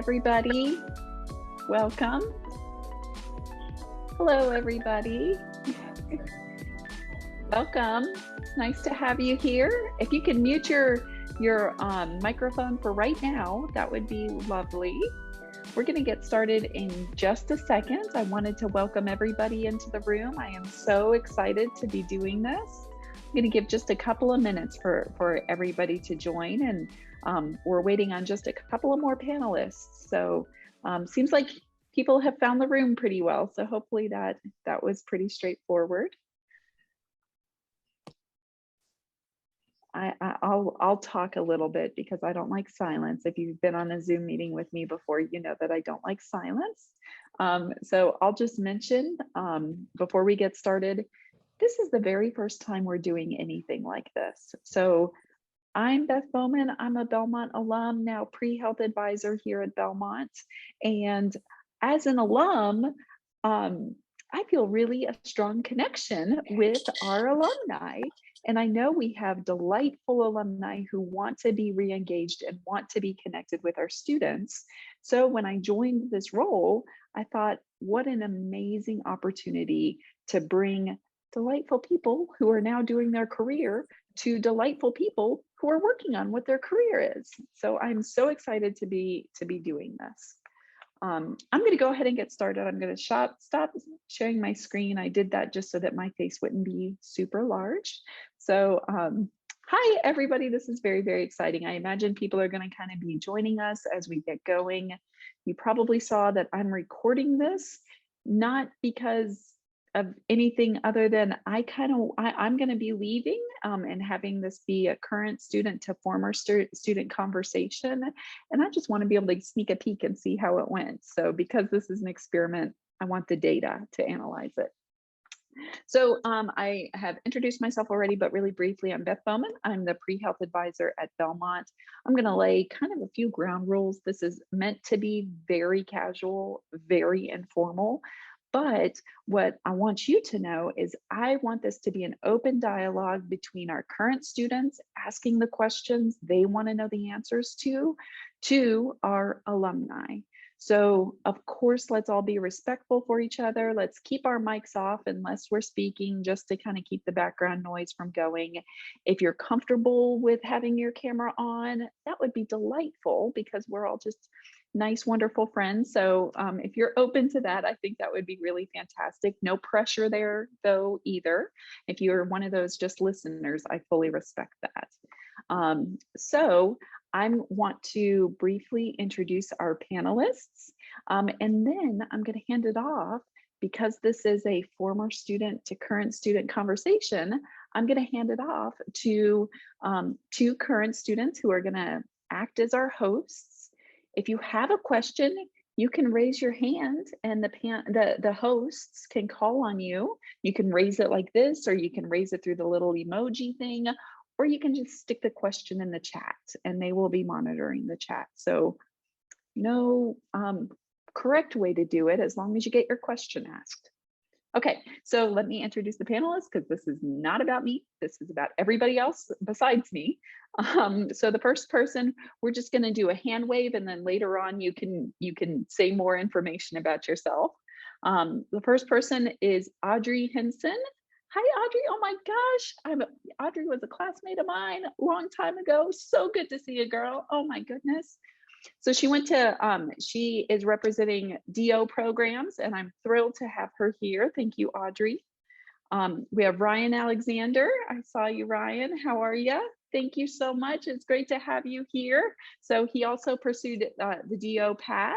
everybody. Welcome. Hello, everybody. Welcome. It's nice to have you here. If you can mute your microphone for right now, that would be lovely. We're going to get started in just a second. I wanted to welcome everybody into the room. I am so excited to be doing this. I'm going to give just a couple of minutes for everybody to join, and we're waiting on just a couple of more panelists. So seems like people have found the room pretty well. So hopefully that was pretty straightforward. I'll talk a little bit because I don't like silence. If you've been on a Zoom meeting with me before, you know that I don't like silence. So I'll just mention before we get started, this is the very first time we're doing anything like this. So I'm Beth Bowman. I'm a Belmont alum, now pre-health advisor here at Belmont. And as an alum, I feel really a strong connection with our alumni. And I know we have delightful alumni who want to be re-engaged and want to be connected with our students. So when I joined this role, I thought, what an amazing opportunity to bring delightful people who are now doing their career to delightful people who are working on what their career is. So I'm so excited to be doing this. I'm going to go ahead and get started. I'm going to stop sharing my screen. I did that just so that my face wouldn't be super large. So hi, everybody. This is very, very exciting. I imagine people are going to kind of be joining us as we get going. You probably saw that I'm recording this, not because of anything other than I'm going to be leaving and having this be a current student to former student conversation. And I just want to be able to sneak a peek and see how it went. So because this is an experiment, I want the data to analyze it. So I have introduced myself already, but really briefly, I'm Beth Bowman. I'm the pre-health advisor at Belmont. I'm going to lay kind of a few ground rules. This is meant to be very casual, very informal. But what I want you to know is I want this to be an open dialogue between our current students asking the questions they want to know the answers to our alumni. So of course, let's all be respectful for each other. Let's keep our mics off unless we're speaking, just to kind of keep the background noise from going. If you're comfortable with having your camera on, that would be delightful because we're all just nice, wonderful friends. So if you're open to that, I think that would be really fantastic. No pressure there though either. If you're one of those just listeners, I fully respect that. So I want to briefly introduce our panelists, and then I'm going to hand it off because this is a former student to current student conversation. I'm going to hand it off to two current students who are going to act as our hosts. If you have a question, you can raise your hand and the hosts can call on you. You can raise it like this, or you can raise it through the little emoji thing, or you can just stick the question in the chat and they will be monitoring the chat. So no correct way to do it as long as you get your question asked. Okay, so let me introduce the panelists because this is not about me. This is about everybody else besides me. So the first person, we're just going to do a hand wave, and then later on you can say more information about yourself. The first person is Audrey Henson. Hi, Audrey. Oh my gosh, Audrey was a classmate of mine a long time ago. So good to see you, girl. Oh my goodness. So she she is representing DO programs, and I'm thrilled to have her here. Thank you, Audrey. We have Ryan Alexander. I saw you, Ryan. How are you? Thank you so much. It's great to have you here. So he also pursued the DO path.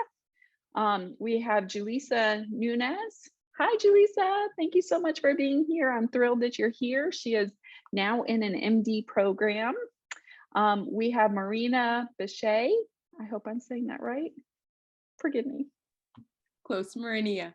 We have Julissa Nunez. Hi, Julissa. Thank you so much for being here. I'm thrilled that you're here. She is now in an MD program. We have Marina Bechet. I hope I'm saying that right. Forgive me. Close, Marinia.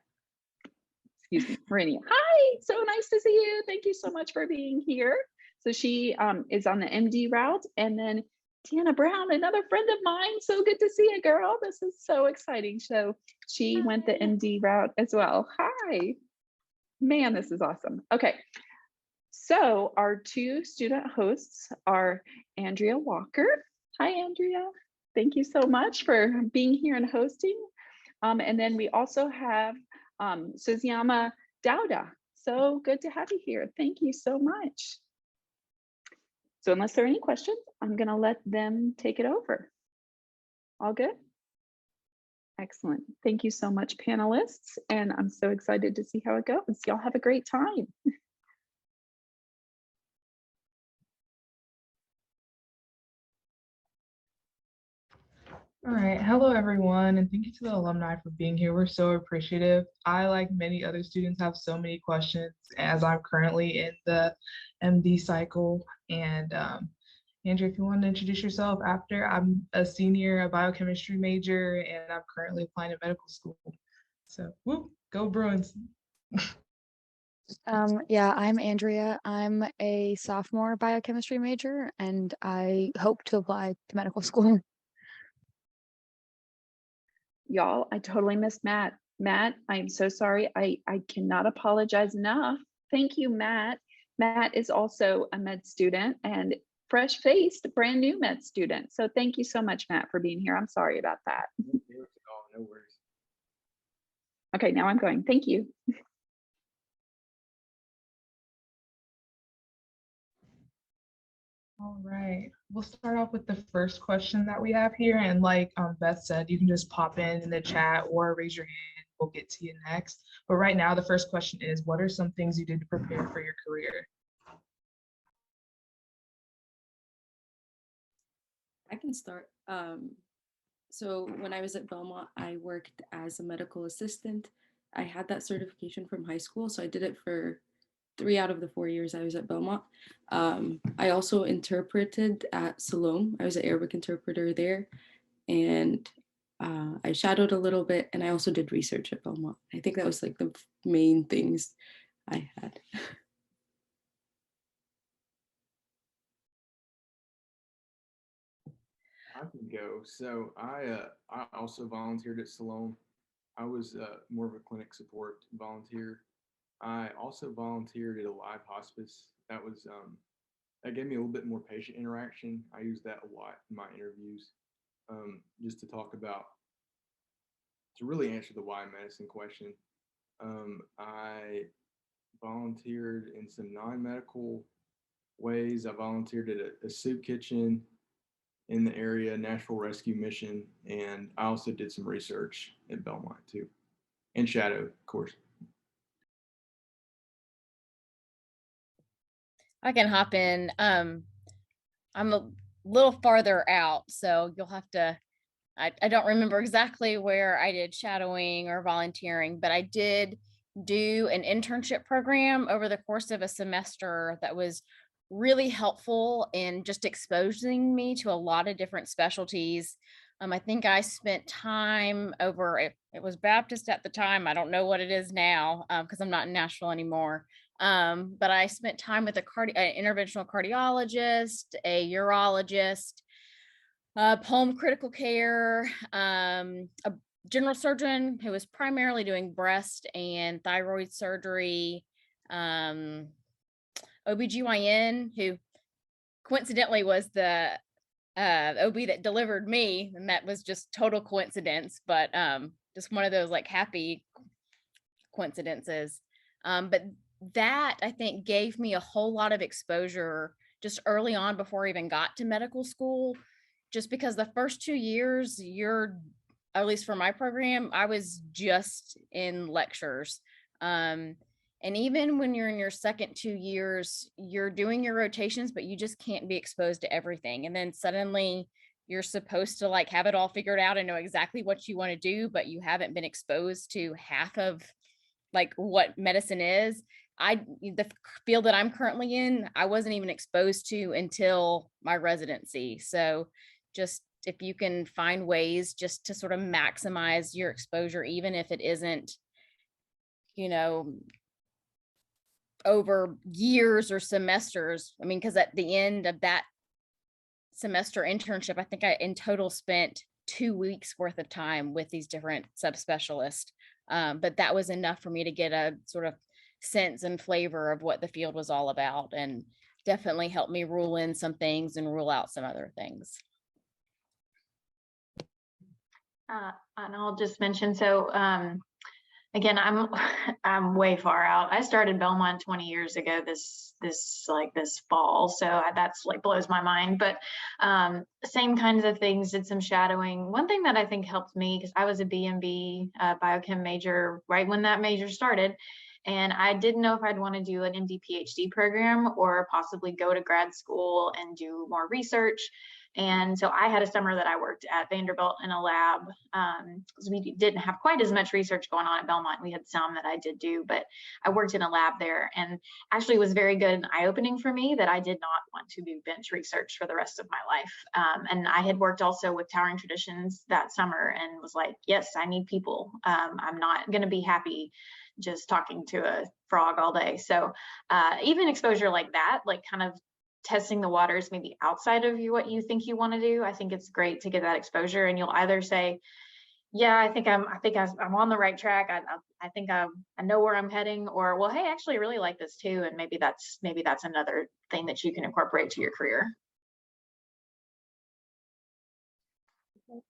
Excuse me, Marinia. Hi, so nice to see you. Thank you so much for being here. So she is on the MD route. And then Deanna Brown, another friend of mine. So good to see you, girl. This is so exciting. So she went the MD route as well. Hi. Man, this is awesome. Okay. So our two student hosts are Andrea Walker. Hi, Andrea. Thank you so much for being here and hosting. And then we also have Suzyama Dauda. So good to have you here. Thank you so much. So unless there are any questions, I'm going to let them take it over. All good? Excellent. Thank you so much, panelists. And I'm so excited to see how it goes. Y'all have a great time. All right. Hello, everyone, and thank you to the alumni for being here. We're so appreciative. I, like many other students, have so many questions as I'm currently in the MD cycle. And Andrew, if you want to introduce yourself after, I'm a senior, a biochemistry major, and I'm currently applying to medical school. So, whoop, go Bruins. Yeah, I'm Andrea. I'm a sophomore biochemistry major, and I hope to apply to medical school. Y'all, I totally missed Matt. Matt, I'm so sorry. I cannot apologize enough. Thank you, Matt. Matt is also a med student and fresh-faced, brand new med student. So thank you so much, Matt, for being here. I'm sorry about that. No worries. Okay, now I'm going. Thank you. All right, we'll start off with the first question that we have here. And like Beth said, you can just pop in the chat or raise your hand. We'll get to you next. But right now, the first question is, what are some things you did to prepare for your career? I can start. So when I was at Belmont, I worked as a medical assistant. I had that certification from high school, so I did it for 3 out of the 4 years I was at Belmont. I also interpreted at Siloam. I was an Arabic interpreter there, and I shadowed a little bit, and I also did research at Belmont. I think that was like the main things I had. I can go. So I also volunteered at Siloam. I was more of a clinic support volunteer. I also volunteered at a live hospice. That gave me a little bit more patient interaction. I used that a lot in my interviews, just to talk about, to really answer the why medicine question. I volunteered in some non-medical ways. I volunteered at a soup kitchen in the area, Natural Rescue Mission, and I also did some research at Belmont too, and Shadow, of course. I can hop in. I'm a little farther out, so you'll have to, I don't remember exactly where I did shadowing or volunteering, but I did do an internship program over the course of a semester that was really helpful in just exposing me to a lot of different specialties. I think I spent time over, it was Baptist at the time. I don't know what it is now because I'm not in Nashville anymore. But I spent time with an interventional cardiologist, a urologist, home critical care, a general surgeon who was primarily doing breast and thyroid surgery, OBGYN, who coincidentally was the OB that delivered me, and that was just total coincidence, but just one of those like happy coincidences. But that I think gave me a whole lot of exposure just early on before I even got to medical school, just because the first 2 years at least for my program, I was just in lectures. And even when you're in your second 2 years, you're doing your rotations, but you just can't be exposed to everything. And then suddenly you're supposed to like have it all figured out and know exactly what you want to do, but you haven't been exposed to half of like what medicine is. The field that I'm currently in, I wasn't even exposed to until my residency. So just if you can find ways just to sort of maximize your exposure, even if it isn't, over years or semesters. I mean, because at the end of that semester internship, I think I in total spent 2 weeks worth of time with these different subspecialists. But that was enough for me to get a sort of sense and flavor of what the field was all about, and definitely helped me rule in some things and rule out some other things. And I'll just mention, so again, I'm I'm way far out. I started Belmont 20 years ago this fall, so that's like blows my mind. But same kinds of things, did some shadowing. One thing that I think helped me, because I was a B&B biochem major right when that major started, and I didn't know if I'd want to do an MD PhD program or possibly go to grad school and do more research. And so I had a summer that I worked at Vanderbilt in a lab, because we didn't have quite as much research going on at Belmont. We had some that I did do, but I worked in a lab there, and actually was very good and eye-opening for me that I did not want to do bench research for the rest of my life. And I had worked also with Towering Traditions that summer and was like, yes, I need people. I'm not going to be happy just talking to a frog all day. So even exposure like that, like kind of testing the waters maybe outside of what you think you want to do, I think it's great to get that exposure. And you'll either say, yeah, I think I'm on the right track, I think I know where I'm heading, or, well, hey, actually I really like this too, and maybe that's another thing that you can incorporate to your career.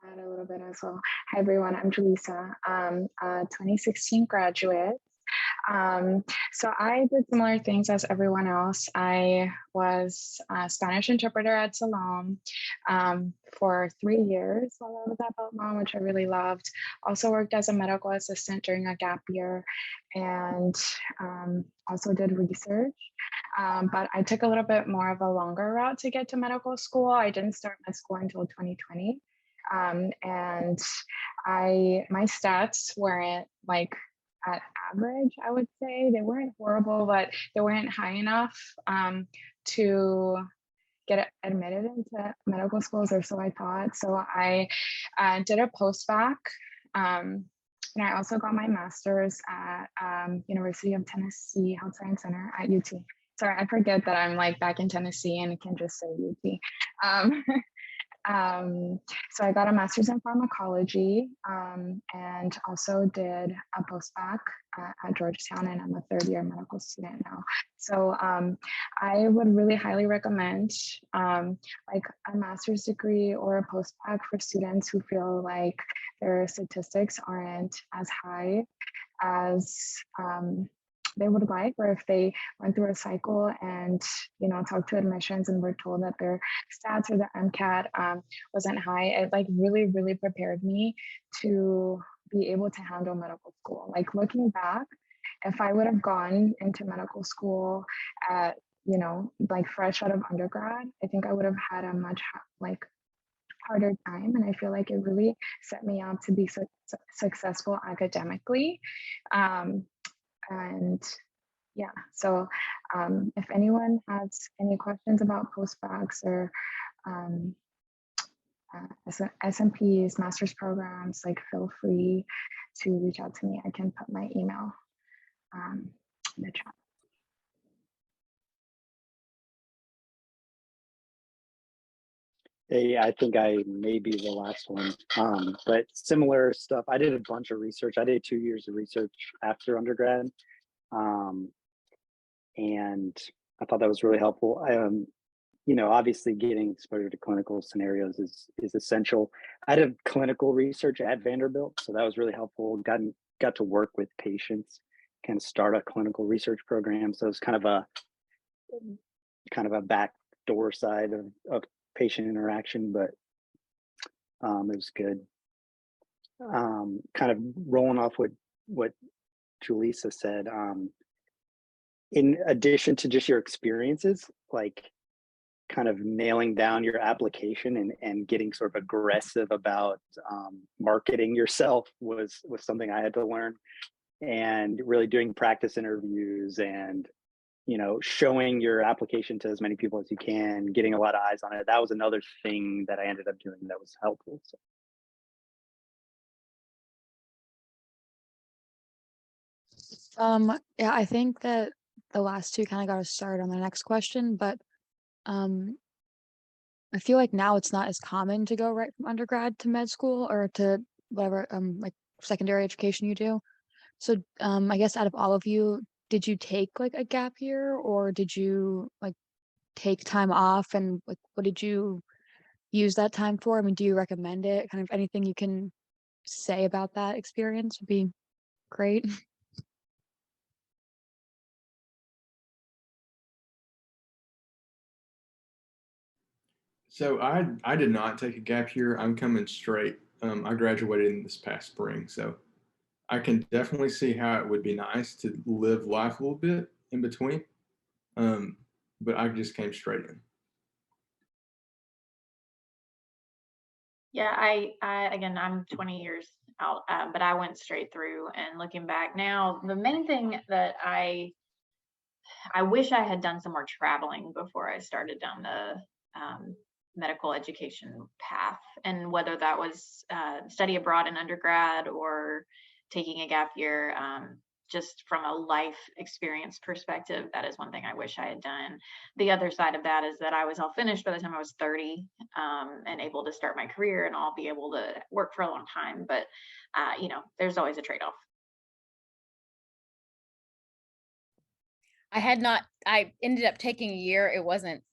Add a little bit as well. Hi everyone, I'm Julissa, a 2016 graduate. So I did similar things as everyone else. I was a Spanish interpreter at Salom for 3 years while I was at Belmont, which I really loved. Also worked as a medical assistant during a gap year, and also did research. But I took a little bit more of a longer route to get to medical school. I didn't start med school until 2020. And my stats weren't like at average, I would say. They weren't horrible, but they weren't high enough to get admitted into medical schools, or so I thought. So I did a post-bac, and I also got my master's at University of Tennessee Health Science Center at UT. Sorry, I forget that I'm like back in Tennessee and can just say UT. So I got a master's in pharmacology, and also did a postbac at Georgetown, and I'm a third-year medical student now. So I would really highly recommend like a master's degree or a postbac for students who feel like their statistics aren't as high as they would like, or if they went through a cycle and talked to admissions and were told that their stats or the MCAT wasn't high. It like really prepared me to be able to handle medical school. Like looking back, if I would have gone into medical school at like fresh out of undergrad, I think I would have had a much like harder time, and I feel like it really set me up to be successful academically. And yeah, so if anyone has any questions about postbacs or SMPs, master's programs, like feel free to reach out to me. I can put my email in the chat. Hey, I think I may be the last one, but similar stuff. I did a bunch of research. I did 2 years of research after undergrad, and I thought that was really helpful. Obviously getting exposure to clinical scenarios is essential. I did clinical research at Vanderbilt, so that was really helpful. Got to work with patients, kind of start a clinical research program. So it's kind of a backdoor side of patient interaction, but it was good. Kind of rolling off what Julissa said, in addition to just your experiences, like kind of nailing down your application and getting sort of aggressive about marketing yourself was something I had to learn, and really doing practice interviews and showing your application to as many people as you can, getting a lot of eyes on it. That was another thing that I ended up doing that was helpful. So. Yeah, I think that the last two kind of got us started on the next question, but I feel like now it's not as common to go right from undergrad to med school or to whatever like secondary education you do. So I guess out of all of you, did you take like a gap year, or did you like take time off, and like what did you use that time for? I mean, do you recommend it? Kind of anything you can say about that experience would be great. So I did not take a gap year. I'm coming straight. I graduated in this past spring, so I can definitely see how it would be nice to live life a little bit in between. Um, but I just came straight in. Yeah, I again, I'm 20 years out, but I went straight through. And looking back now, the main thing that I wish I had done some more traveling before I started down the medical education path, and whether that was study abroad in undergrad or taking a gap year. Just from a life experience perspective, that is one thing I wish I had done. The other side of that is that I was all finished by the time I was 30, and able to start my career, and I'll be able to work for a long time. But there's always a trade-off. I ended up taking a year. It wasn't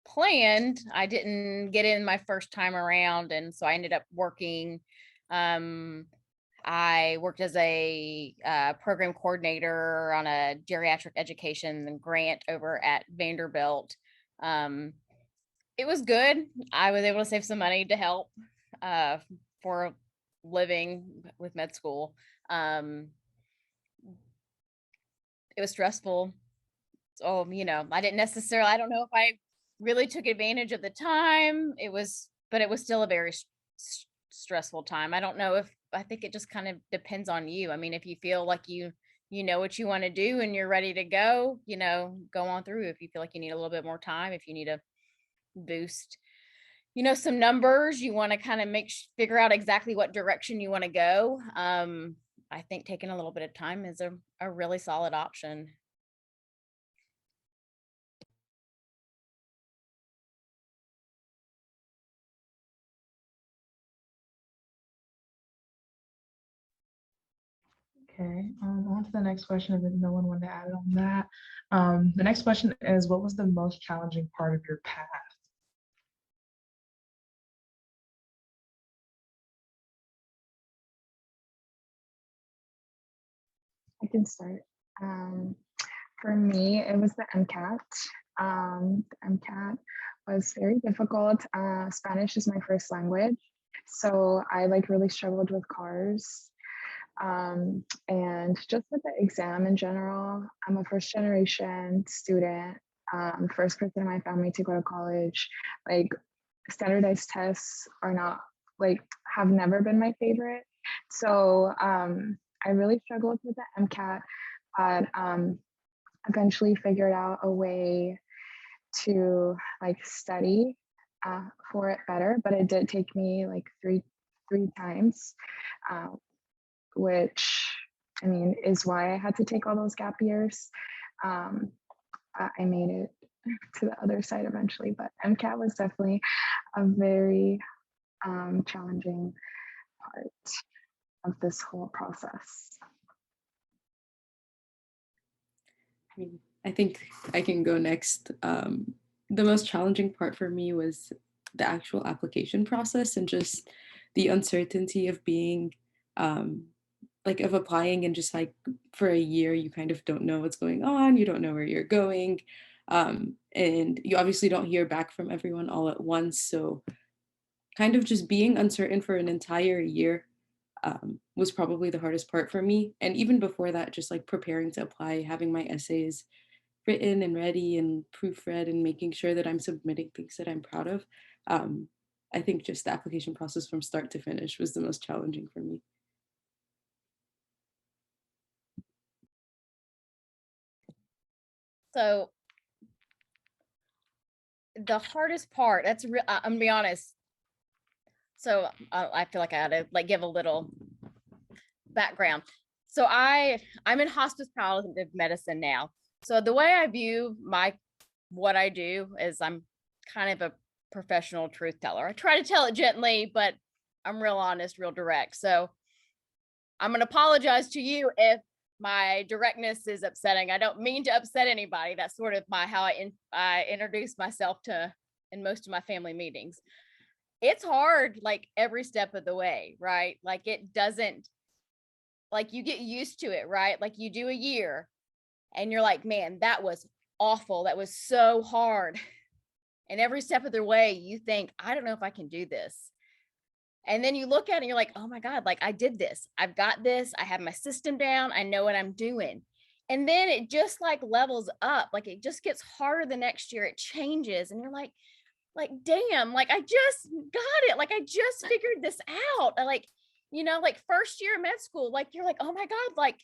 planned. I didn't get in my first time around. And so I ended up working. I worked as a program coordinator on a geriatric education grant over at Vanderbilt. It was good. I was able to save some money to help for living with med school. It was stressful. So, I didn't necessarily, I don't know if I really took advantage of the time. But it was still a very stressful time. I don't know if, I think it just kind of depends on you. I mean, if you feel like you know what you want to do and you're ready to go, go on through. If you feel like you need a little bit more time, if you need to boost, some numbers, you want to kind of figure out exactly what direction you want to go. I think taking a little bit of time is a really solid option. Okay, on to the next question, if no one wanted to add on that. The next question is, what was the most challenging part of your path? I can start. For me, it was the MCAT. The MCAT was very difficult. Spanish is my first language, so I really struggled with cars. And just with the exam in general, I'm a first generation student, first person in my family to go to college. Like, standardized tests are not have never been my favorite. So I really struggled with the MCAT, but eventually figured out a way to study for it better. But it did take me three times, which I mean is why I had to take all those gap years. I made it to the other side eventually, but MCAT was definitely a very challenging part of this whole process. I think I can go next. The most challenging part for me was the actual application process and just the uncertainty of being of applying, and just for a year you kind of don't know what's going on, you don't know where you're going, and you obviously don't hear back from everyone all at once, so kind of just being uncertain for an entire year was probably the hardest part for me. And even before that, just preparing to apply, having my essays written and ready and proofread, and making sure that I'm submitting things that I'm proud of. I think just the application process from start to finish was the most challenging for me. So the hardest part, I'm gonna be honest. So I feel like I had to give a little background. So I'm in hospice palliative medicine now. So the way I view what I do is I'm kind of a professional truth teller. I try to tell it gently, but I'm real honest, real direct. So I'm going to apologize to you if my directness is upsetting. I don't mean to upset anybody. That's sort of how I introduce myself to in most of my family meetings. it's hard like every step of the way, right? Like it doesn't, like you get used to it, right? Like you do a year and you're like, man, that was awful. That was so hard. And every step of the way, you think, I don't know if I can do this. And then you look at it and you're like, oh my God, like I did this. I've got this. I have my system down. I know what I'm doing. And then it just like levels up. Like it just gets harder the next year. It changes. And you're like, damn, like I just got it. Like I just figured this out. Like, you know, like first year of med school, like you're like, oh my God, like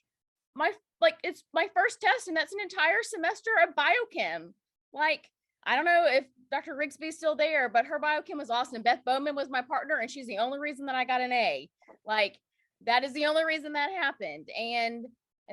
it's my first test and that's an entire semester of biochem. Like, I don't know if Dr. Rigsby's still there, but her biochem was awesome. Beth Bowman was my partner and she's the only reason that I got an A. Like that is the only reason that happened. And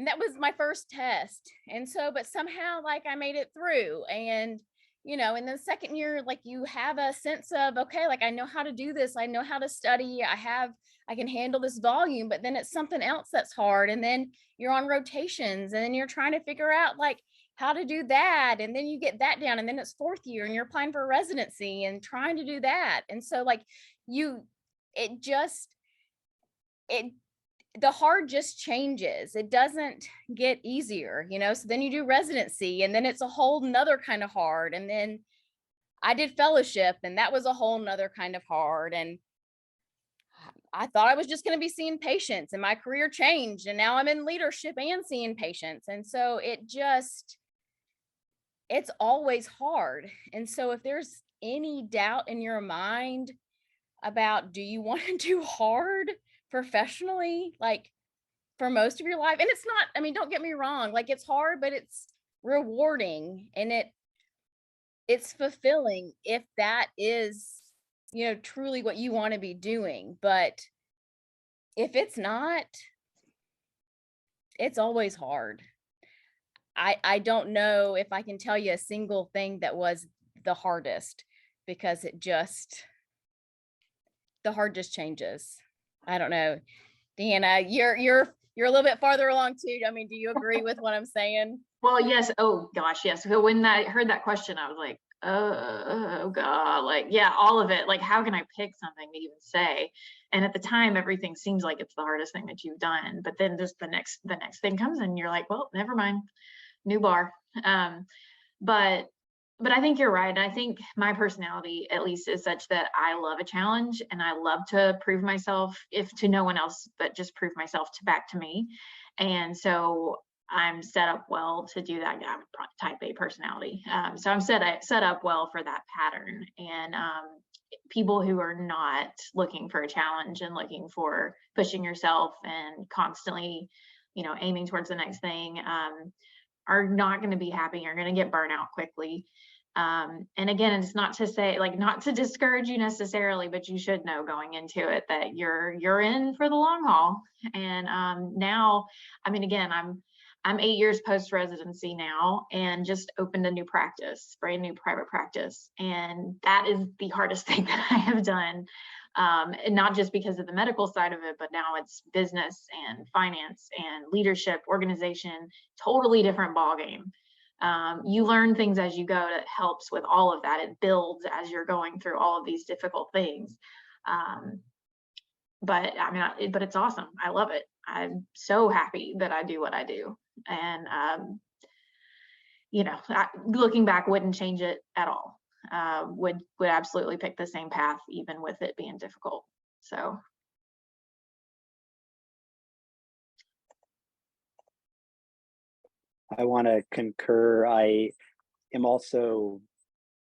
that was my first test. And so, but somehow like I made it through. And you know, in the second year, like you have a sense of, okay, like I know how to do this. I know how to study. I can handle this volume, but then it's something else that's hard. And then you're on rotations and then you're trying to figure out like how to do that. And then you get that down and then it's fourth year and you're applying for a residency and trying to do that. And so like the hard just changes. It doesn't get easier, you know? So then you do residency and then it's a whole nother kind of hard. And then I did fellowship and that was a whole nother kind of hard. And I thought I was just going to be seeing patients and my career changed and now I'm in leadership and seeing patients. And so it's always hard. And so if there's any doubt in your mind about, do you want to do hard professionally, like for most of your life? And it's not, I mean, don't get me wrong, like it's hard, but it's rewarding and it's fulfilling if that is, you know, truly what you want to be doing. But if it's not, it's always hard. I don't know if I can tell you a single thing that was the hardest because the hard just changes. I don't know. Deanna, you're a little bit farther along too. I mean, do you agree with what I'm saying? Well, yes. Oh gosh, yes. So when I heard that question, I was like, oh God, like, yeah, all of it. Like, how can I pick something to even say? And at the time, everything seems like it's the hardest thing that you've done. But then just the next thing comes and you're like, well, never mind, new bar. But I think you're right. And I think my personality, at least, is such that I love a challenge and I love to prove myself, if to no one else, but just prove myself back to me. And so I'm set up well to do that. I'm type A personality. So I'm set up well for that pattern. And people who are not looking for a challenge and looking for pushing yourself and constantly, you know, aiming towards the next thing, are not going to be happy. You're going to get burnt out quickly. And again, it's not to say, like, not to discourage you necessarily, but you should know going into it that you're in for the long haul. And now, I mean, again, I'm 8 years post residency now and just opened a new practice, brand new private practice. And that is the hardest thing that I have done. And not just because of the medical side of it, but now it's business and finance and leadership, organization, totally different ballgame. You learn things as you go that helps with all of that. It builds as you're going through all of these difficult things. But I mean, but it's awesome. I love it. I'm so happy that I do what I do. And, you know, looking back, wouldn't change it at all. Would absolutely pick the same path, even with it being difficult. So. I want to concur. I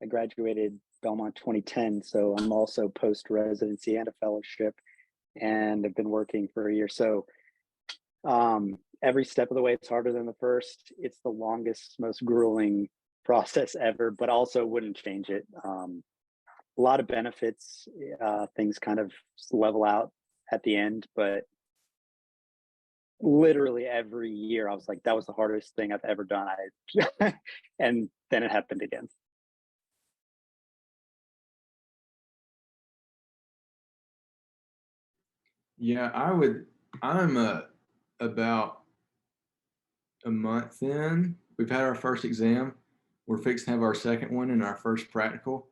graduated Belmont 2010, so I'm also post residency and a fellowship, and I've been working for a year. So every step of the way, it's harder than the first. It's the longest, most grueling process ever, but also wouldn't change it. A lot of benefits, things kind of level out at the end, but literally every year I was like, that was the hardest thing I've ever done. And then it happened again. Yeah, I'm about a month in. We've had our first exam. We're fixing to have our second one and our first practical.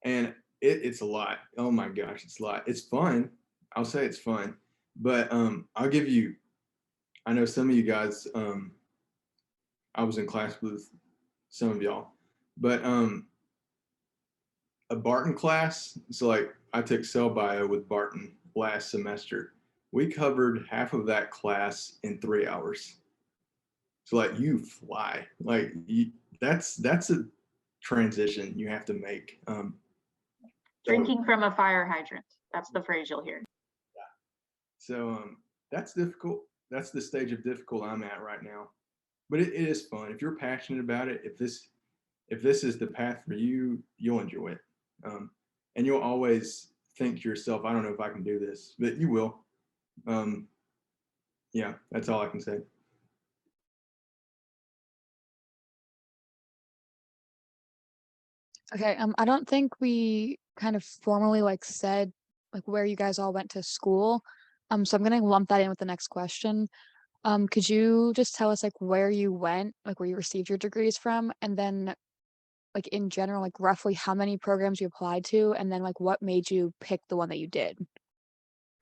And it's a lot. Oh my gosh, it's a lot. It's fun. I'll say it's fun, but I'll give you. I know some of you guys. I was in class with some of y'all, but a Barton class. So like I took cell bio with Barton last semester. We covered half of that class in 3 hours. So like you fly. Like that's a transition you have to make. Drinking from a fire hydrant. That's the phrase you'll hear. So that's difficult. That's the stage of difficult I'm at right now. But it is fun. If you're passionate about it, if this is the path for you, you'll enjoy it. And you'll always think to yourself, I don't know if I can do this, but you will. Yeah, that's all I can say. Okay, I don't think we kind of formally like said like where you guys all went to school. So I'm gonna lump that in with the next question. Could you just tell us like where you went, like where you received your degrees from, and then like in general, like roughly how many programs you applied to, and then like what made you pick the one that you did?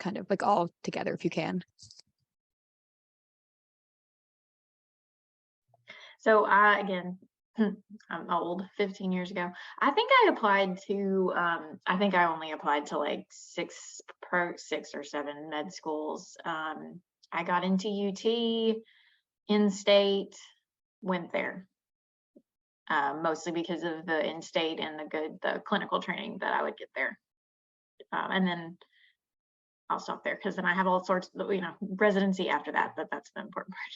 Kind of like all together if you can. So I, again, I'm old, 15 years ago. I think I applied to, I think I only applied to like six or seven med schools. I got into UT, in-state, went there. Mostly because of the in-state and the clinical training that I would get there. And then I'll stop there because then I have all sorts of, residency after that, but that's the important part.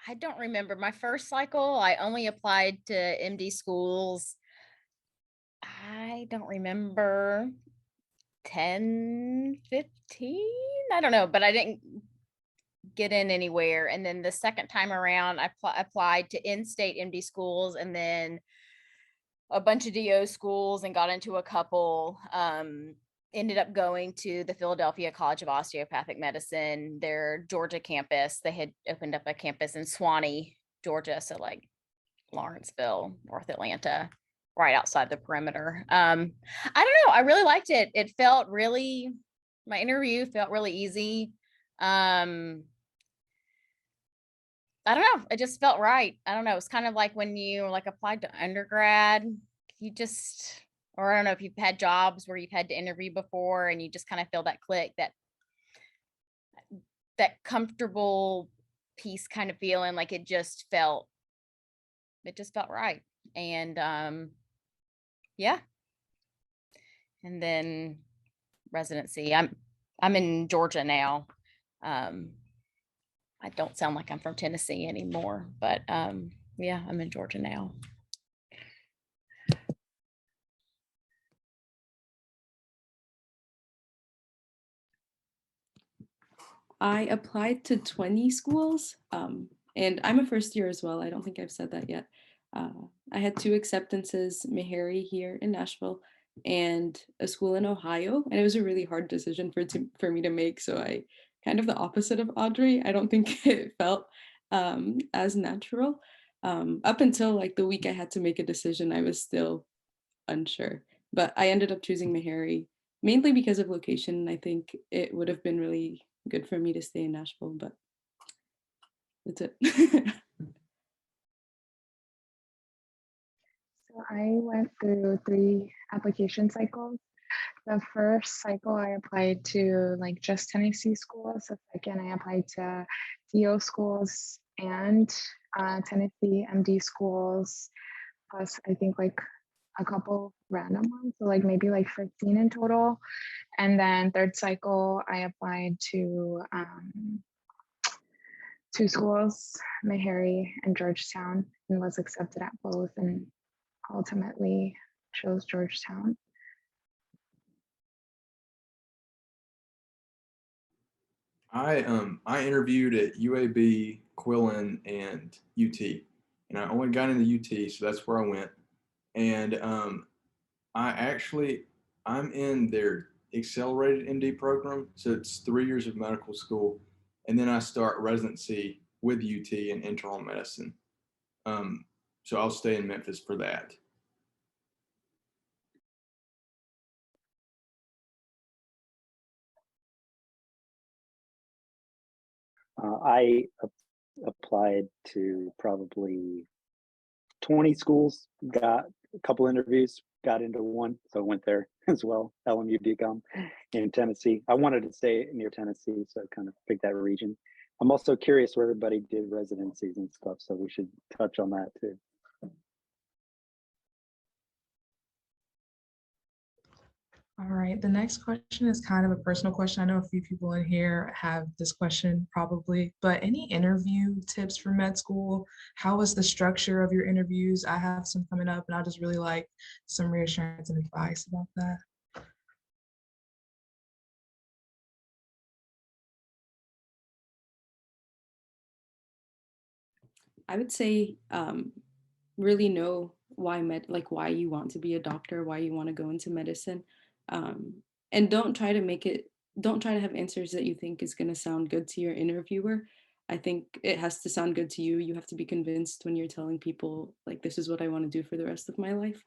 I don't remember my first cycle. I only applied to MD schools. I don't remember 10, 15. I don't know, but I didn't get in anywhere. And then the second time around, I applied to in-state MD schools and then a bunch of DO schools and got into a couple. Ended up going to the Philadelphia College of Osteopathic Medicine, their Georgia campus. They had opened up a campus in Swanee, Georgia, so like Lawrenceville, North Atlanta, right outside the perimeter. I don't know. I really liked it. It felt really, my interview felt really easy. I don't know. It just felt right. I don't know. It's kind of like when you like applied to undergrad, you just, or I don't know if you've had jobs where you've had to interview before and you just kind of feel that click, that comfortable piece kind of feeling, like it just felt right. And yeah. And then residency. I'm in Georgia now. I don't sound like I'm from Tennessee anymore, but yeah, I'm in Georgia now. I applied to 20 schools, and I'm a first year as well. I don't think I've said that yet. I had 2 acceptances, Meharry here in Nashville and a school in Ohio, and it was a really hard decision for me to make. So I kind of the opposite of Audrey. I don't think it felt as natural. Up until like the week I had to make a decision, I was still unsure. But I ended up choosing Meharry mainly because of location. I think it would have been really good for me to stay in Nashville, but that's it. So I went through 3 application cycles. The first cycle I applied to like just Tennessee schools. The second I applied to DO schools and Tennessee MD schools, plus I think like a couple random ones, so like maybe like 15 in total. And then third cycle I applied to 2 schools, Meharry and Georgetown, and was accepted at both and ultimately chose Georgetown. I interviewed at UAB, Quillen, and UT, and I only got into UT, so that's where I went. And I'm in their accelerated MD program, so it's 3 years of medical school, and then I start residency with UT in internal medicine. So I'll stay in Memphis for that. I applied to probably 20 schools, got a couple interviews, got into one, so I went there as well, LMU Decom in Tennessee. I wanted to stay near Tennessee, so I kind of picked that region. I'm also curious where everybody did residencies and stuff, so we should touch on that too. All right, the next question is kind of a personal question. I know a few people in here have this question probably, but any interview tips for med school? How was the structure of your interviews? I have some coming up and I just really like some reassurance and advice about that. I would say really know why why you want to be a doctor, why you want to go into medicine, and don't try to have answers that you think is going to sound good to your interviewer. I think it has to sound good to you. You have to be convinced when you're telling people like, this is what I want to do for the rest of my life.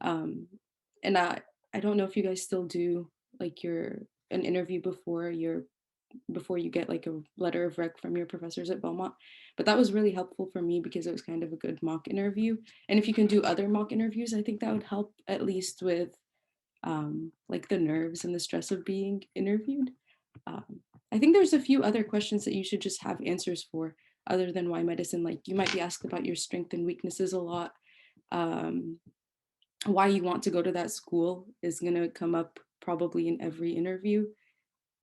And I don't know if you guys still do like an interview before you get like a letter of rec from your professors at Belmont. But that was really helpful for me because it was kind of a good mock interview. And if you can do other mock interviews, I think that would help at least with like the nerves and the stress of being interviewed. I think there's a few other questions that you should just have answers for other than why medicine. Like you might be asked about your strengths and weaknesses a lot. Why you want to go to that school is going to come up probably in every interview.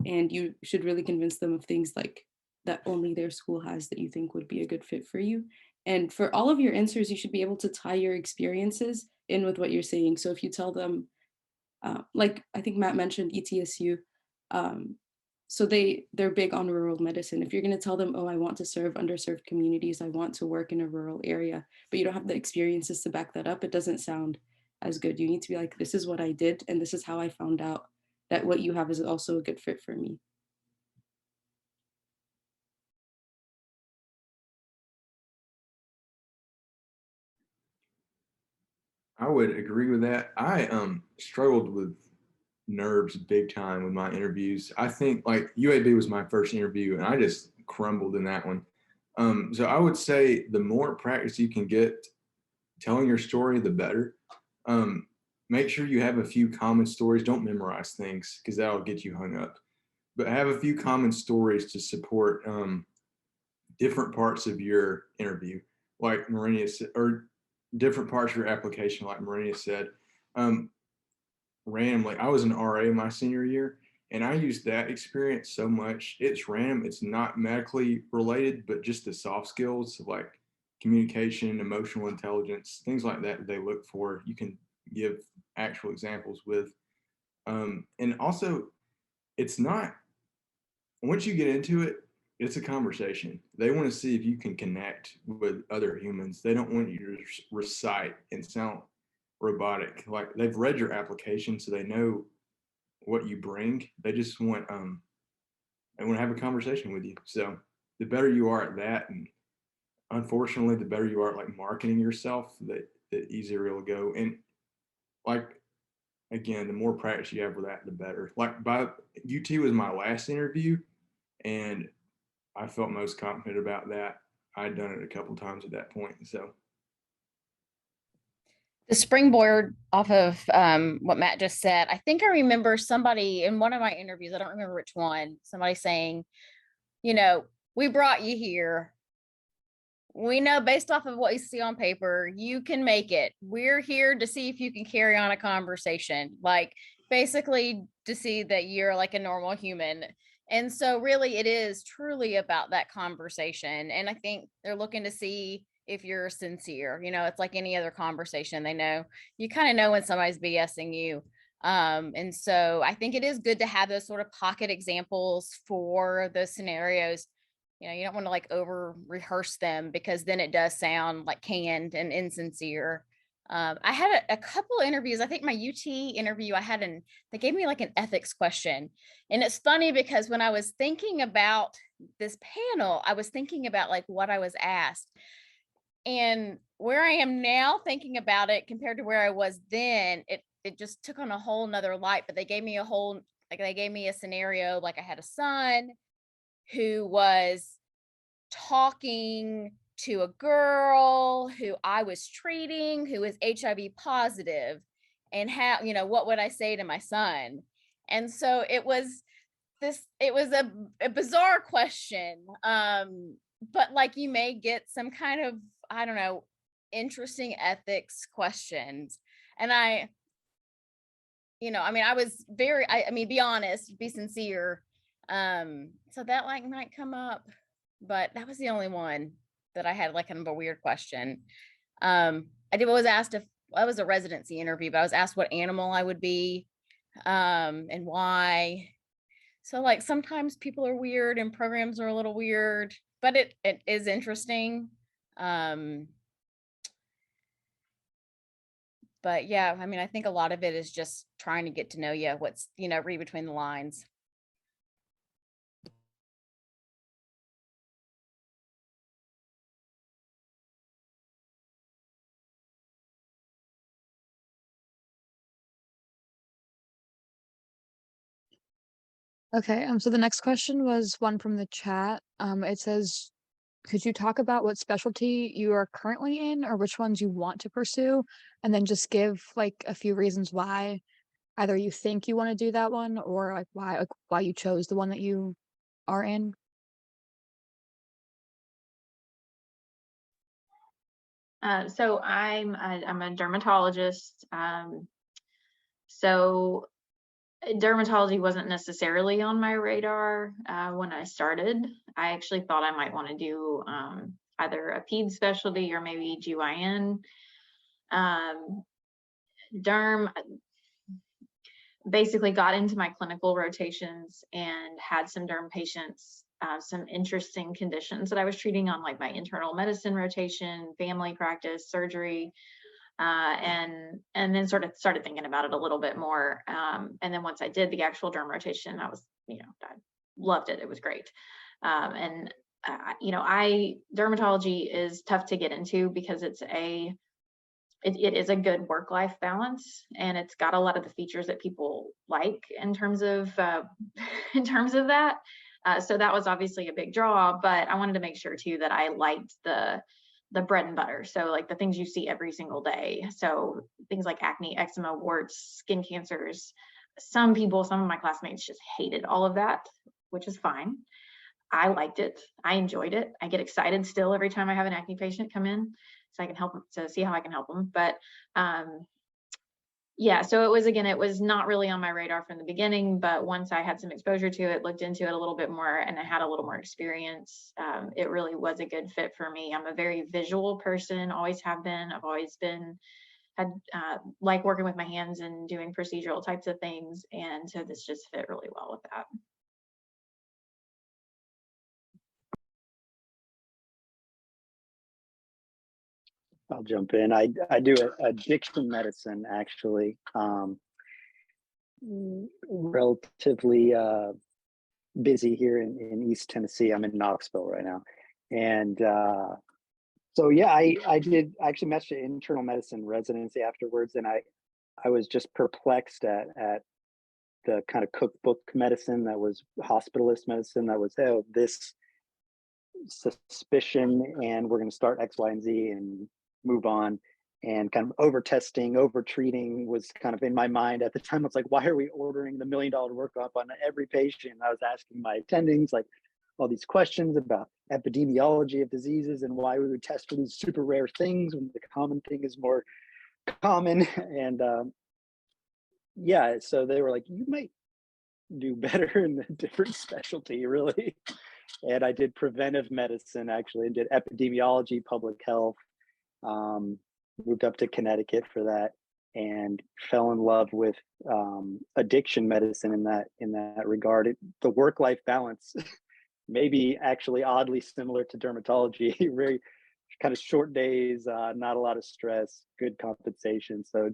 And you should really convince them of things like that only their school has that you think would be a good fit for you. And for all of your answers, you should be able to tie your experiences in with what you're saying. So if you tell them, like I think Matt mentioned ETSU, so they're big on rural medicine. If you're going to tell them, oh, I want to serve underserved communities, I want to work in a rural area, but you don't have the experiences to back that up, it doesn't sound as good. You need to be like, this is what I did, and this is how I found out that what you have is also a good fit for me. I would agree with that. I struggled with nerves big time with my interviews. I think like UAB was my first interview and I just crumbled in that one. So I would say the more practice you can get telling your story, the better. Make sure you have a few common stories. Don't memorize things because that'll get you hung up. But have a few common stories to support different parts of your interview, like Marinia said, or different parts of your application, like Marinia said. Randomly, I was an RA my senior year, and I used that experience so much. It's random, it's not medically related, but just the soft skills like communication, emotional intelligence, things like that they look for. You can give actual examples with. And also, it's not, once you get into it, it's a conversation. They want to see if you can connect with other humans. They don't want you to recite and sound robotic. Like they've read your application, so they know what you bring. They just want they want to have a conversation with you. So the better you are at that, and unfortunately, the better you are at like marketing yourself, the easier it'll go. And like again, the more practice you have with that, the better. Like by UT was my last interview, and I felt most confident about that. I'd done it a couple times at that point. So The springboard off of what Matt just said, I think I remember somebody in one of my interviews, I don't remember which one, somebody saying, you know, we brought you here. We know based off of what you see on paper, you can make it. We're here to see if you can carry on a conversation, like basically to see that you're like a normal human. And so really it is truly about that conversation. And I think they're looking to see if you're sincere. You know, it's like any other conversation. They know, you kind of know when somebody's BSing you. And so I think it is good to have those sort of pocket examples for those scenarios. You know, you don't want to like over rehearse them because then it does sound like canned and insincere. I had a couple interviews. I think my UT interview, they gave me like an ethics question. And it's funny because when I was thinking about this panel, I was thinking about like what I was asked. And where I am now thinking about it compared to where I was then, it just took on a whole nother light. But they gave me a scenario, like I had a son who was talking to a girl who I was treating who is HIV positive, and how, what would I say to my son? And so it was a bizarre question. But like, you may get some kind of, I don't know, interesting ethics questions. And I was very, be honest, be sincere. So that like might come up, but that was the only one that I had like kind of a weird question. Was asked if I was a residency interview, but I was asked what animal I would be, and why. So like sometimes people are weird and programs are a little weird, but it is interesting. But yeah, I think a lot of it is just trying to get to know you, read between the lines. Okay, so the next question was one from the chat. It says, could you talk about what specialty you are currently in or which ones you want to pursue? And then just give like a few reasons why either you think you want to do that one or like why you chose the one that you are in. So I'm a dermatologist. So dermatology wasn't necessarily on my radar when I started. I actually thought I might want to do either a ped specialty or maybe GYN. Derm, basically got into my clinical rotations and had some derm patients, some interesting conditions that I was treating on like my internal medicine rotation, family practice, surgery, and then sort of started thinking about it a little bit more. And then once I did the actual derm rotation, I loved it. It was great. Dermatology is tough to get into because it is a good work-life balance, and it's got a lot of the features that people like in terms of that. So that was obviously a big draw, but I wanted to make sure too that I liked the bread and butter. So like the things you see every single day. So things like acne, eczema, warts, skin cancers. Some of my classmates just hated all of that, which is fine. I liked it. I enjoyed it. I get excited still every time I have an acne patient come in, so I can help them, to see how I can help them. But yeah, so it was not really on my radar from the beginning, but once I had some exposure to it, looked into it a little bit more, and I had a little more experience, it really was a good fit for me. I'm a very visual person, always have been. I've always like working with my hands and doing procedural types of things, and so this just fit really well with that. I'll jump in. I do addiction medicine, actually. Relatively busy here in East Tennessee. I'm in Knoxville right now. And so, yeah, I actually matched an internal medicine residency afterwards. And I was just perplexed at the kind of cookbook medicine that was hospitalist medicine that was, oh, this suspicion, and we're going to start X, Y, and Z and move on. And kind of over testing, over treating was kind of in my mind at the time. I was like, why are we ordering the $1 million workup on every patient? I was asking my attendings like all these questions about epidemiology of diseases and why we would test for these super rare things when the common thing is more common. And yeah, so they were like, you might do better in a different specialty, really. And I did preventive medicine, actually, and did epidemiology, public health. Moved up to Connecticut for that, and fell in love with addiction medicine in that regard. The work-life balance, maybe actually oddly similar to dermatology. Very kind of short days, not a lot of stress, good compensation. So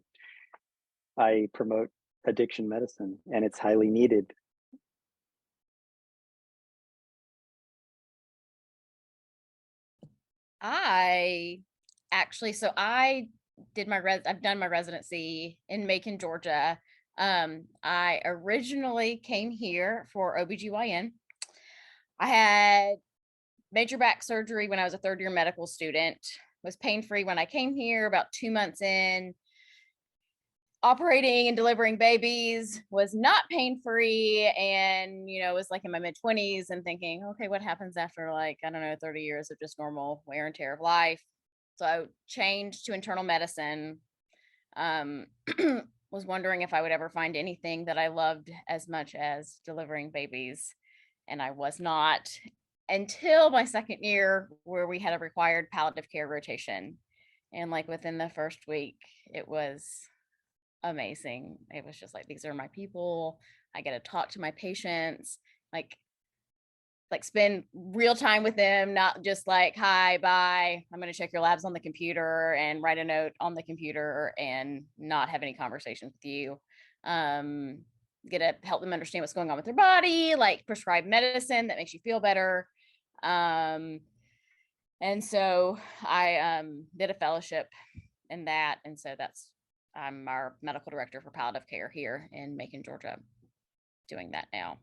I promote addiction medicine, and it's highly needed. I actually, so I've done my residency in Macon, Georgia. I originally came here for OBGYN. I had major back surgery when I was a third year medical student, was pain-free when I came here. About 2 months in, operating and delivering babies, was not pain-free, and was like in my mid-20s and thinking, okay, what happens after, like, I don't know, 30 years of just normal wear and tear of life? So I changed to internal medicine. Was wondering if I would ever find anything that I loved as much as delivering babies, and I was not, until my second year, where we had a required palliative care rotation. And like within the first week, it was amazing. It was just like, these are my people. I get to talk to my patients, like spend real time with them, not just like, hi, bye, I'm going to check your labs on the computer and write a note on the computer and not have any conversations with you. Get to help them understand what's going on with their body, like prescribe medicine that makes you feel better. And so I did a fellowship in that. And so I'm our medical director for palliative care here in Macon, Georgia, doing that now.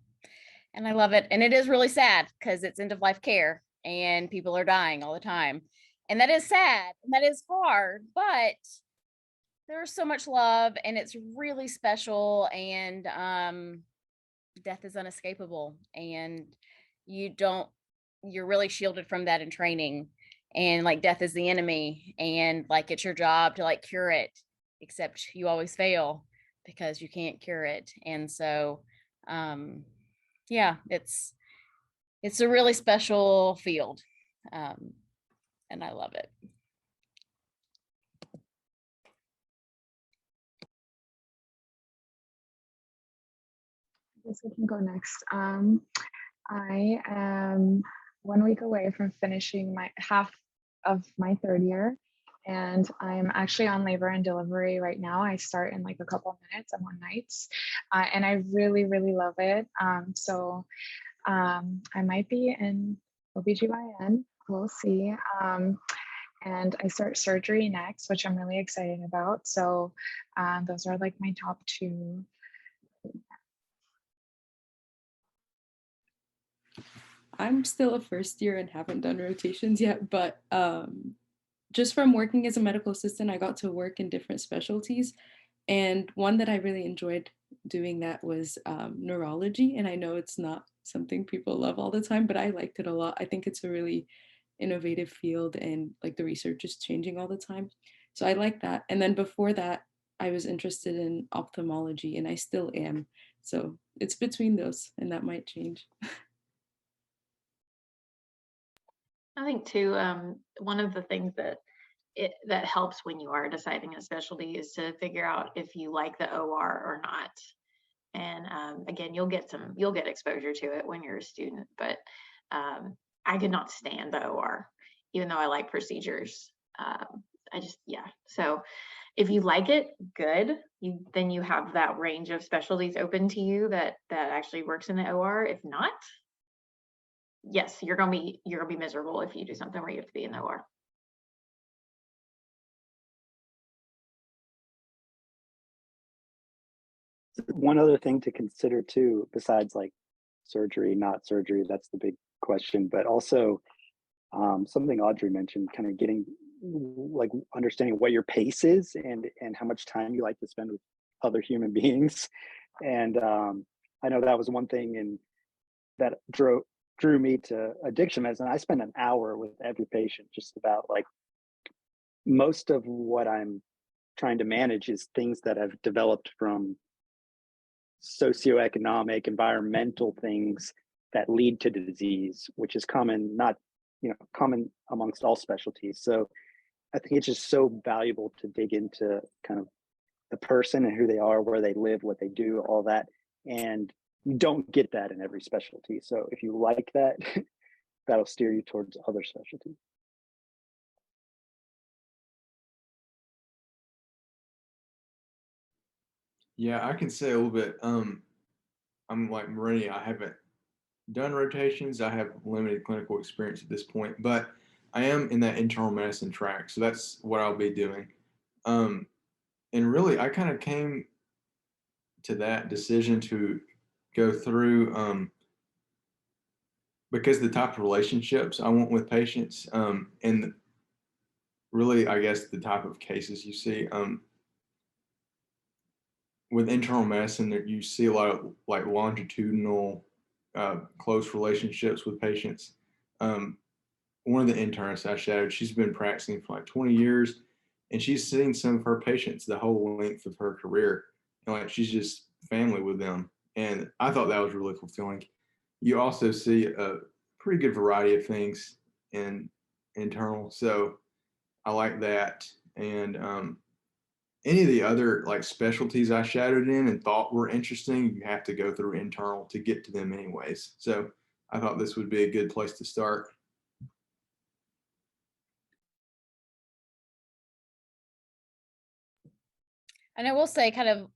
And I love it. And it is really sad because it's end of life care and people are dying all the time. And that is sad and that is hard, but there's so much love and it's really special, and death is unescapable, and you're really shielded from that in training, and like death is the enemy, and like it's your job to like cure it, except you always fail because you can't cure it. And so yeah, it's a really special field, and I love it. I guess I can go next. I am 1 week away from finishing my half of my third year, and I'm actually on labor and delivery right now. I start in like a couple of minutes. I'm on nights, and I really, really love it. I might be in OBGYN. We'll see. And I start surgery next, which I'm really excited about. So those are like my top two. I'm still a first year and haven't done rotations yet, but just from working as a medical assistant, I got to work in different specialties. And one that I really enjoyed doing that was neurology. And I know it's not something people love all the time, but I liked it a lot. I think it's a really innovative field, and like the research is changing all the time. So I like that. And then before that, I was interested in ophthalmology, and I still am. So it's between those, and that might change. I think too, one of the things that helps when you are deciding a specialty is to figure out if you like the OR or not. And again, you'll get exposure to it when you're a student, but I could not stand the OR, even though I like procedures. Yeah. So if you like it, good. Then you have that range of specialties open to you that actually works in the OR. If not, yes, you're gonna be miserable if you do something where you have to be in the OR. One other thing to consider too, besides like surgery, not surgery, that's the big question, but also something Audrey mentioned, kind of getting like understanding what your pace is and how much time you like to spend with other human beings. And I know that was one thing that drew me to addiction medicine. I spend an hour with every patient, just about. Like most of what I'm trying to manage is things that have developed from socioeconomic, environmental things that lead to disease, which is common, not common amongst all specialties. So I think it's just so valuable to dig into kind of the person and who they are, where they live, what they do, all that. And you don't get that in every specialty. So if you like that, that'll steer you towards other specialties. Yeah, I can say a little bit. I'm like Marini. I haven't done rotations. I have limited clinical experience at this point, but I am in that internal medicine track, so that's what I'll be doing. And really, I kind of came to that decision to go through because the type of relationships I want with patients, and really, I guess the type of cases you see. With internal medicine, that you see a lot of like longitudinal, close relationships with patients. One of the internists I shadowed, she's been practicing for like 20 years, and she's seen some of her patients the whole length of her career, and like she's just family with them. And I thought that was really fulfilling. You also see a pretty good variety of things in internal, so I like that. And any of the other like specialties I shadowed in and thought were interesting, you have to go through internal to get to them anyways. So I thought this would be a good place to start. And I will say, kind of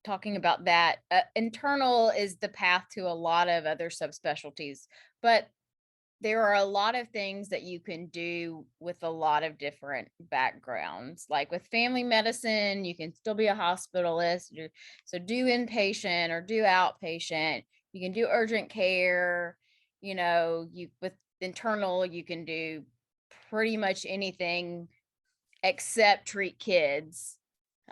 talking about that, internal is the path to a lot of other subspecialties, but there are a lot of things that you can do with a lot of different backgrounds. Like with family medicine, you can still be a hospitalist. So do inpatient or do outpatient. You can do urgent care. You with internal, you can do pretty much anything except treat kids.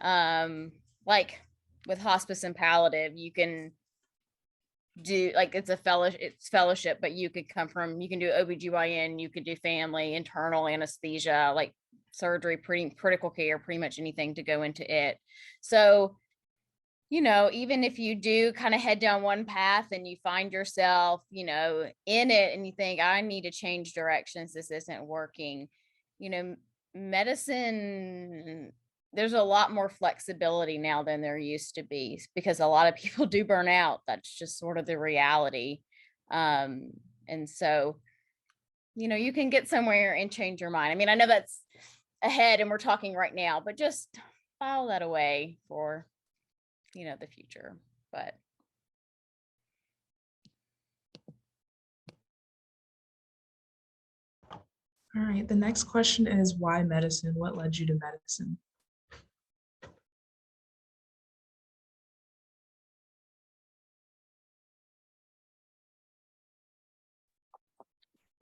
Like with hospice and palliative, you can do like it's fellowship, but you can do OBGYN, you could do family, internal anesthesia, like surgery, pretty critical care, pretty much anything to go into it. So, even if you do kind of head down one path and you find yourself, in it and you think, I need to change directions, this isn't working, medicine, there's a lot more flexibility now than there used to be because a lot of people do burn out. That's just sort of the reality. And so, you can get somewhere and change your mind. I mean, I know that's ahead and we're talking right now, but just file that away for, the future. But All right, the next question is why medicine? What led you to medicine?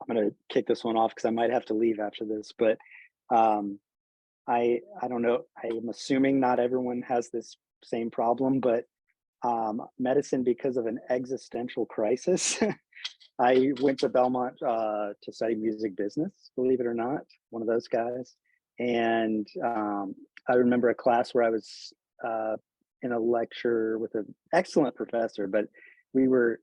I'm going to kick this one off because I might have to leave after this, but I don't know. I'm assuming not everyone has this same problem, but medicine because of an existential crisis. I went to Belmont to study music business, believe it or not, one of those guys. And I remember a class where I was in a lecture with an excellent professor, but we were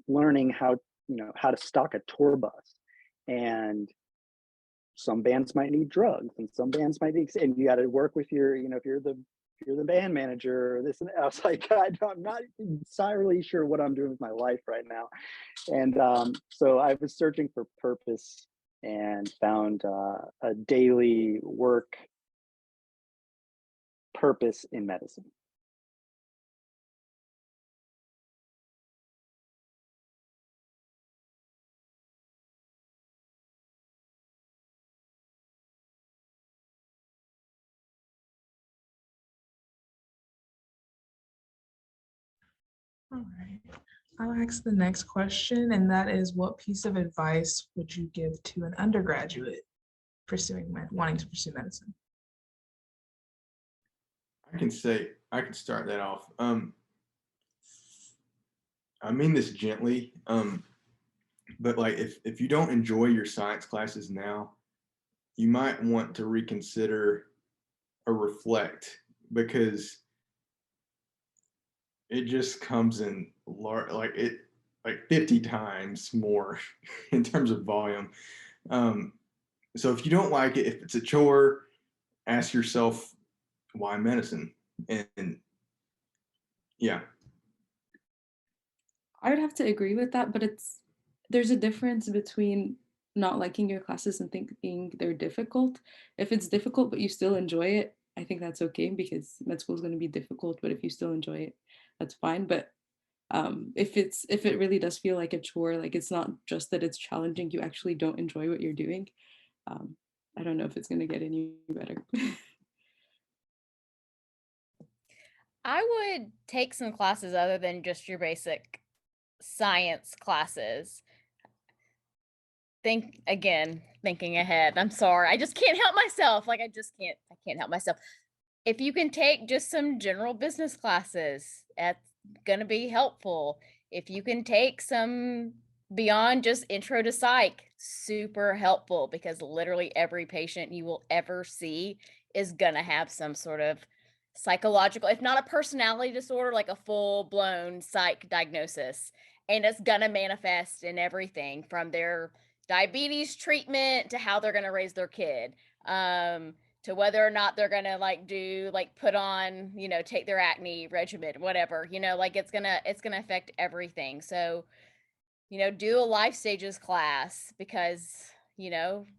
learning how to stock a tour bus. And some bands might need drugs and some bands might need, and you got to work with your, if you're the band manager or this and that. I was like, I'm not entirely sure what I'm doing with my life right now. And so I was searching for purpose and found a daily work purpose in medicine. All right. I'll ask the next question, and that is what piece of advice would you give to an undergraduate wanting to pursue medicine? I can start that off. I mean this gently, but like if you don't enjoy your science classes now, you might want to reconsider or reflect, because it just comes in like 50 times more in terms of volume. So if you don't like it, if it's a chore, ask yourself why medicine. And yeah. I would have to agree with that, but there's a difference between not liking your classes and thinking they're difficult. If it's difficult but you still enjoy it, I think that's okay because med school is going to be difficult, but if you still enjoy it, that's fine. But if it really does feel like a chore, like it's not just that it's challenging, you actually don't enjoy what you're doing. I don't know if it's going to get any better. I would take some classes other than just your basic science classes. Thinking ahead. I'm sorry. I just can't help myself. Like I can't help myself. If you can take just some general business classes, that's going to be helpful. If you can take some beyond just intro to psych, super helpful, because literally every patient you will ever see is going to have some sort of psychological, if not a personality disorder, like a full blown psych diagnosis. And it's going to manifest in everything from their diabetes treatment to how they're going to raise their kid. To whether or not they're gonna put on, take their acne regimen, whatever, like it's gonna affect everything. So, do a life stages class, because,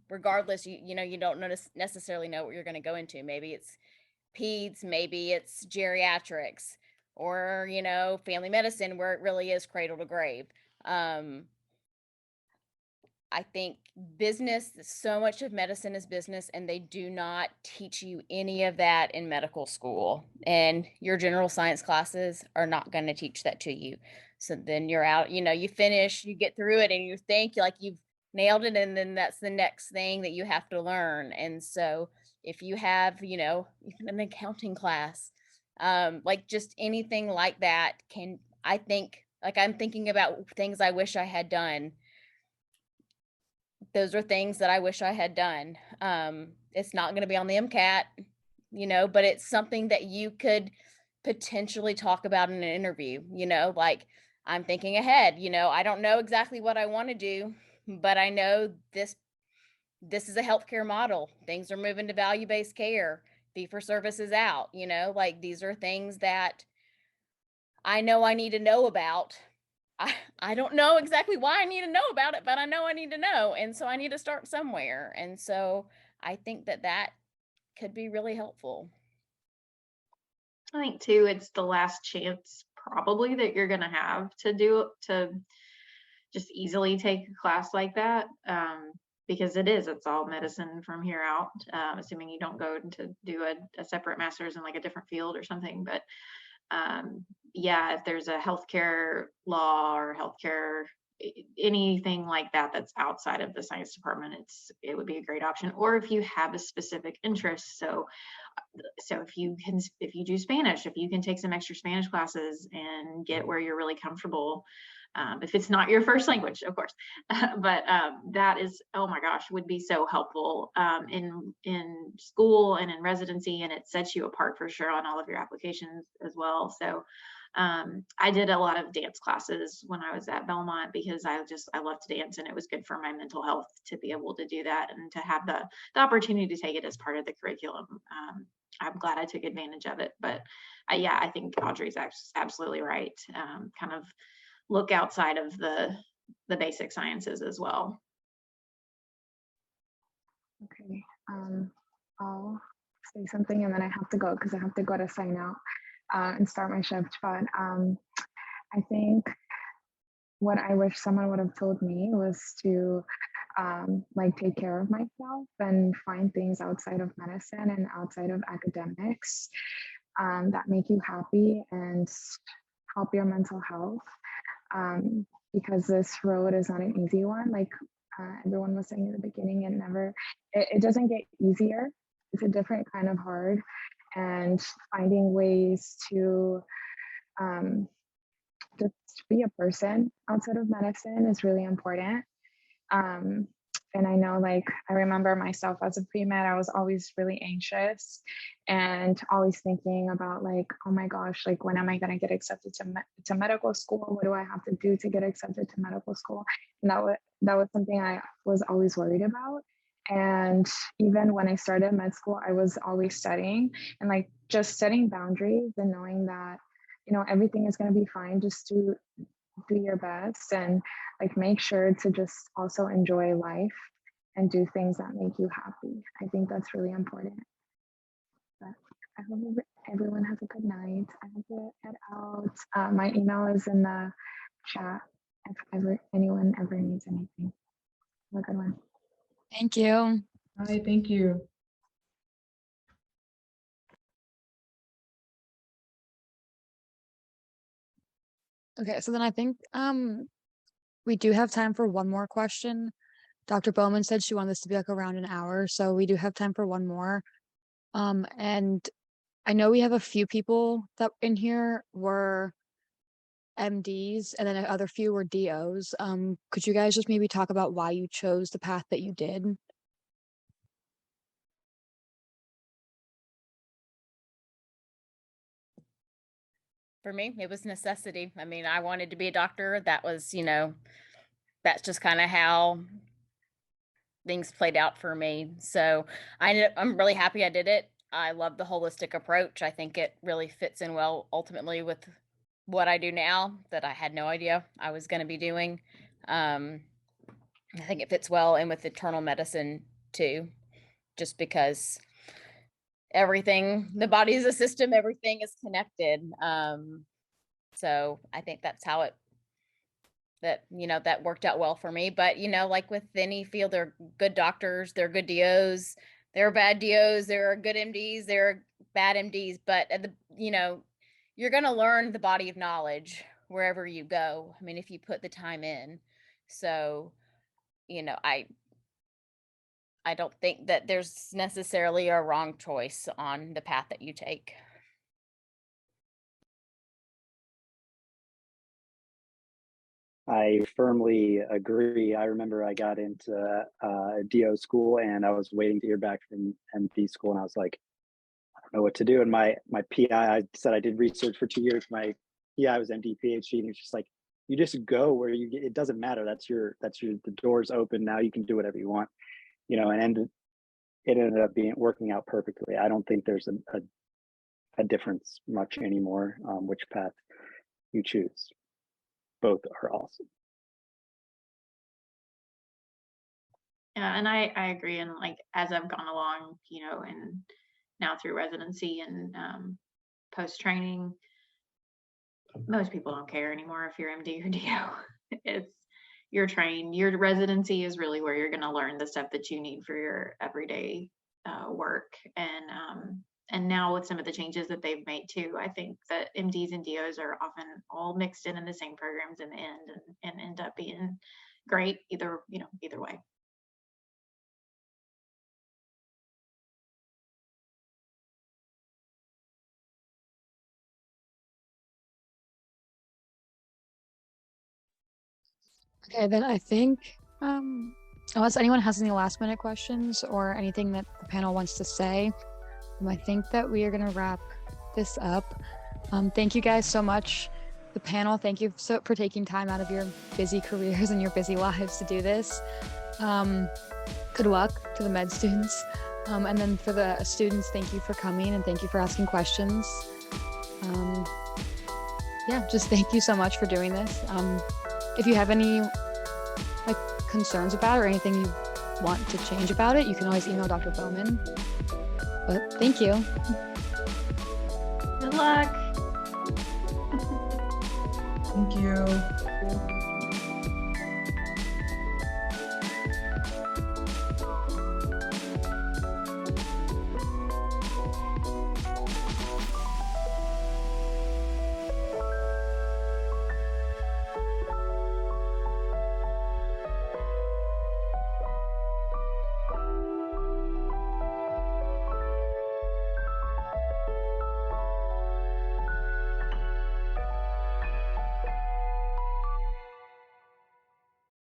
regardless, you don't necessarily know what you're gonna go into. Maybe it's peds, maybe it's geriatrics, or, family medicine, where it really is cradle to grave. I think so much of medicine is business, and they do not teach you any of that in medical school. And your general science classes are not going to teach that to you. So then you're out, you finish, you get through it, and you think like you've nailed it. And then that's the next thing that you have to learn. And so if you have, even an accounting class, like just anything like that I think, like I'm thinking about things I wish I had done. Those are things that I wish I had done. It's not going to be on the MCAT, but it's something that you could potentially talk about in an interview, like I'm thinking ahead, I don't know exactly what I want to do, but I know this is a healthcare model. Things are moving to value-based care. Fee for service is out, like these are things that I know I need to know about. I don't know exactly why I need to know about it, but I know I need to know. And so I need to start somewhere. And so I think that could be really helpful. I think too, it's the last chance probably that you're going to have to just easily take a class like that. Because it's all medicine from here out, assuming you don't go to do a separate master's in like a different field or something. But yeah, if there's a healthcare law or healthcare anything like that that's outside of the science department, it would be a great option. Or if you have a specific interest, so if you do Spanish, if you can take some extra Spanish classes and get where you're really comfortable, if it's not your first language, of course, but that is, oh my gosh, would be so helpful in school and in residency, and it sets you apart for sure on all of your applications as well. So I did a lot of dance classes when I was at Belmont, because I love to dance, and it was good for my mental health to be able to do that and to have the opportunity to take it as part of the curriculum. I'm glad I took advantage of it. But yeah, I think Audrey's absolutely right. Kind of look outside of the basic sciences as well. Okay, I'll say something and then I have to go because I have to go to sign out and start my shift. But I think what I wish someone would have told me was to like take care of myself and find things outside of medicine and outside of academics that make you happy and help your mental health. Because this road is not an easy one. Like everyone was saying in the beginning, it doesn't get easier. It's a different kind of hard, and finding ways to just be a person outside of medicine is really important. And I know, like, I remember myself as a pre-med, I was always really anxious and always thinking about, like, oh my gosh, like, when am I going to get accepted to medical school? What do I have to do to get accepted to medical school? And that was something I was always worried about. And even when I started med school, I was always studying and like just setting boundaries and knowing that, everything is going to be fine. Just do your best and like make sure to just also enjoy life and do things that make you happy. I think that's really important. But I hope Everyone have a good night. I have to head out. My email is in the chat if anyone ever needs anything. Have a good one. Thank you. Hi, thank you. Okay, so then I think we do have time for one more question. Dr. Bowman said she wanted this to be like around an hour, so we do have time for one more. And I know we have a few people that in here were MDs and then other few were DOs. Could you guys just maybe talk about why you chose the path that you did? For me, it was necessity. I mean, I wanted to be a doctor. That was, that's just kind of how things played out for me. So I'm really happy I did it. I love the holistic approach. I think it really fits in well ultimately with what I do now that I had no idea I was going to be doing. I think it fits well in with internal medicine too, just because the body is a system, everything is connected. So I think that's how that worked out well for me. But like with any field, there are good doctors, there are good DOs, there are bad DOs, there are good MDs, there are bad MDs. But you're going to learn the body of knowledge wherever you go. I mean, if you put the time in. So, I don't think that there's necessarily a wrong choice on the path that you take. I firmly agree. I remember I got into DO school and I was waiting to hear back from MD school, and I was like, I don't know what to do. And my PI, I said I did research for 2 years. My PI was MD, PhD, and he was just like, you just go where you get. It doesn't matter. That's your. The door's open now. You can do whatever you want, And it ended up working out perfectly. I don't think there's a difference much anymore which path you choose. Both are awesome. Yeah, and I agree. And like as I've gone along, and now through residency and post training, most people don't care anymore if you're MD or DO. You're trained. Your residency is really where you're going to learn the stuff that you need for your everyday work. And now with some of the changes that they've made too, I think that MDs and DOs are often all mixed in the same programs in the end, and end up being great either way. Okay, then I think unless anyone has any last minute questions or anything that the panel wants to say, I think that we are going to wrap this up. Thank you guys so much. The panel, thank you for taking time out of your busy careers and your busy lives to do this. Good luck to the med students. And then for the students, thank you for coming and thank you for asking questions. Yeah, just thank you so much for doing this. If you have any concerns about it or anything you want to change about it, you can always email Dr. Bowman. But thank you. Good luck. Thank you.